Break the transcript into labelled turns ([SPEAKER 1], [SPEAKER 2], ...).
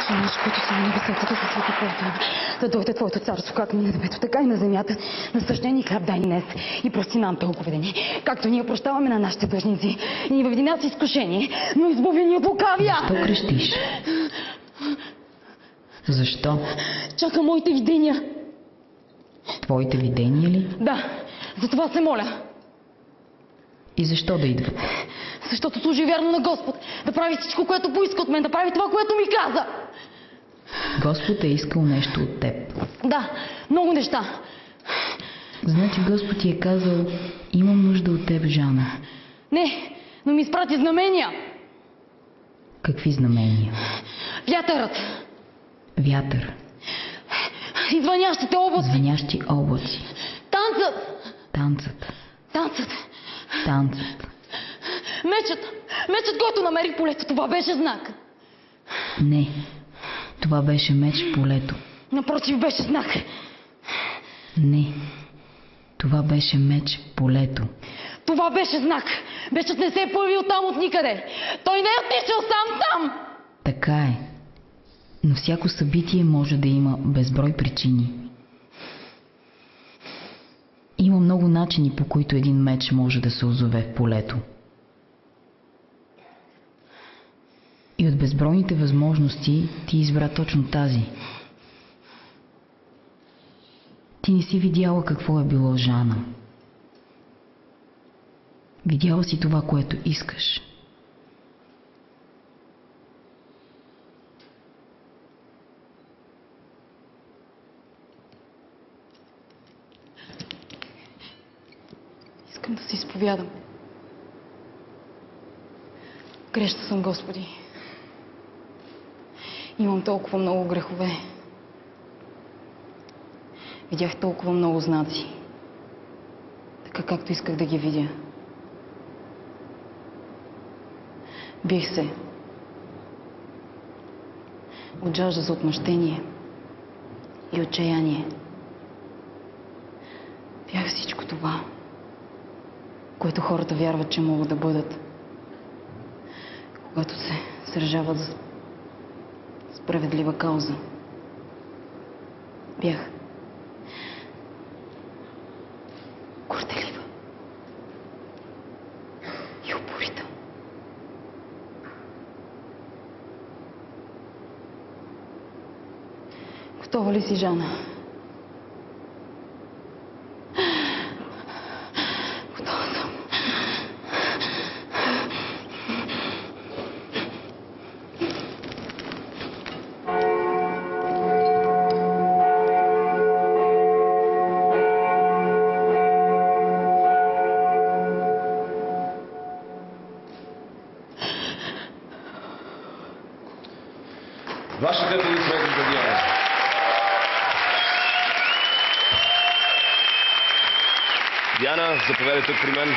[SPEAKER 1] Наш, който си на небесата, да се свети Твоето име, да дойде Твоето царство, както на небето, така и на земята. Насъщния ни хляб дай ни днес и прости нам тълковедени, както ние прощаваме на нашите длъжници. И ни въведи нас в изкушение, но избави ни от лукавия.
[SPEAKER 2] Защо крещиш? Защо?
[SPEAKER 1] Чакам моите видения.
[SPEAKER 2] Твоите видения ли?
[SPEAKER 1] Да, за това се моля.
[SPEAKER 2] И защо да идват?
[SPEAKER 1] Защото служи вярно на Господ, да прави всичко, което поиска от мен, да прави това, което ми каза.
[SPEAKER 2] Господ е искал нещо от теб.
[SPEAKER 1] Да, много неща.
[SPEAKER 2] Значи Господ ти е казал, имам нужда от теб, Жана.
[SPEAKER 1] Не, но ми изпрати знамения.
[SPEAKER 2] Какви знамения?
[SPEAKER 1] Вятърът.
[SPEAKER 2] Вятър.
[SPEAKER 1] И звънящите облаци.
[SPEAKER 2] Звънящи облаци.
[SPEAKER 1] Танцът.
[SPEAKER 2] Танцът.
[SPEAKER 1] Танцът.
[SPEAKER 2] Танцът.
[SPEAKER 1] Мечът, който намери полето, това беше знак.
[SPEAKER 2] Не, това беше меч в полето.
[SPEAKER 1] Напротив, беше знак.
[SPEAKER 2] Не, това беше меч в полето.
[SPEAKER 1] Това беше знак. Мечът не се е появил там от никъде. Той не е отишъл сам там.
[SPEAKER 2] Така е. Но всяко събитие може да има безброй причини. Има много начини, по които един меч може да се озове в полето. И от безбройните възможности ти избра точно тази. Ти не си видяла какво е било, Жана. Видяла си това, което искаш.
[SPEAKER 1] Искам да се изповядам. Грешна съм, Господи. Имам толкова много грехове. Видях толкова много знаци. Така както исках да ги видя. Бих се. От жажда за отмъщение и отчаяние. Бях всичко това, което хората вярват, че могат да бъдат, когато се сражават за справедлива кауза. Бях горделива и упорита. Готова ли си, Жана? Готова съм.
[SPEAKER 3] Вашата аплодисменти, Диана. Диана, заповядайте тук при мен.